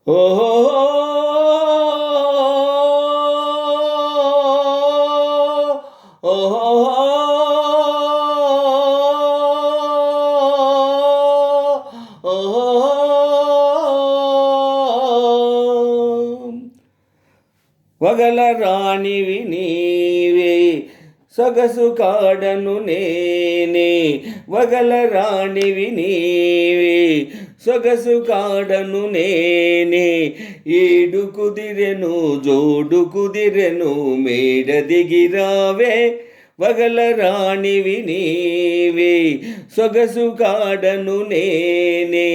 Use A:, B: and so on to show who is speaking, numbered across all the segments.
A: ఓహో వగల రాణివి నీవే సొగసు కాడను నేనే వగల రాణివి నీవే సొగసు కాడను నేనే ఏడు కుదిరెను జోడు కుదిరెను మేడ దిగిరావే వగల రాణివి నీవే సొగసు కాడను నేనే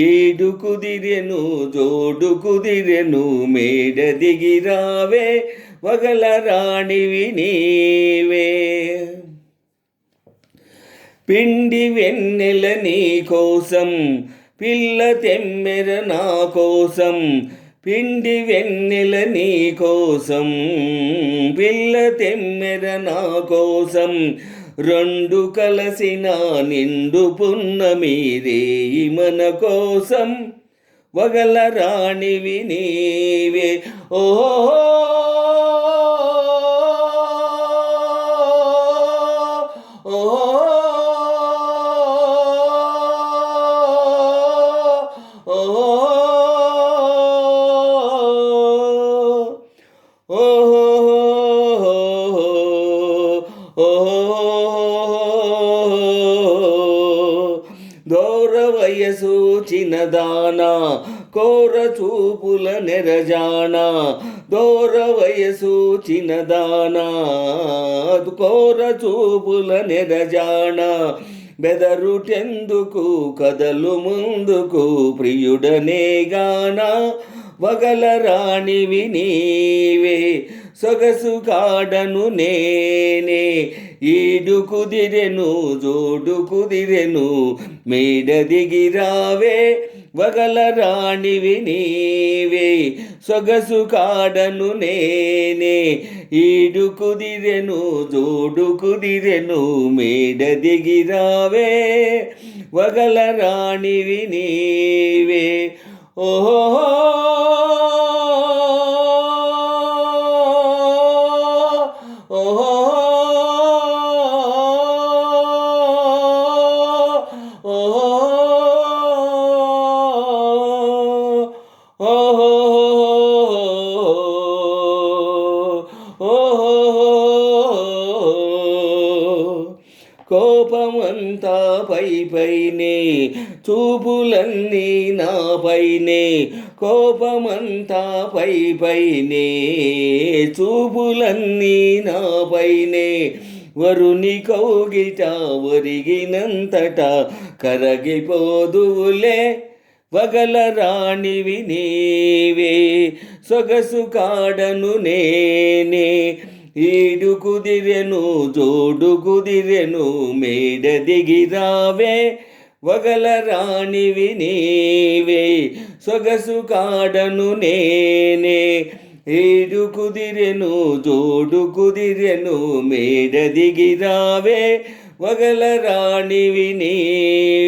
A: ఏడు కుదిరెను జోడు కుదిరెను మేడ దిగిరావే వగల రాణివి నీవే పిండి వెన్నెల నీ కోసం పిల్ల తెమ్మెర నా కోసం పిండి వెన్నెల నీ కోసం పిల్ల తెమ్మెర నా కోసం రెండు కలసిన నిండు పున్నమి రేయి మన కోసం వగల రాణివి నీవే ఓహో దూర వయసు చిన్నదానా కోర చూపుల నెరజానా దూర వయసు చిన్నదానా కోర చూపుల నెరజానా బెదరుటెందుకు కదలు ముందుకు ప్రియుడనే గానా వగల రాణివి నీవే సొగసు కాడను నేనే ఈడు కుదిరెను జోడు కుదిరెను మేడ దిగిరావే వగల రాణివి నీవే సొగసు కాడను నేనే ఈడు కుదిరెను జోడు కుదిరెను మేడ దిగిరావే వగల రాణివి నీవే ఓహో కోపమంతా పైనే చూపులన్నీ నాపైనే కోపమంతా పైనే చూపులన్నీ నాపైనే వరుని కౌగిట ఒరిగినంతట కరగిపోదులే వగల రాణివి నీవే సొగసు కాడను నేనే ఈడు కుదిరెను జోడు కుదిరెను మేడ దిగిరావే వగల రాణివి నీవే సొగసు కాడను నేనే ఈడు కుదిరెను జోడు కుదిరెను మేడ దిగిరావే వగల రాణివి నీవే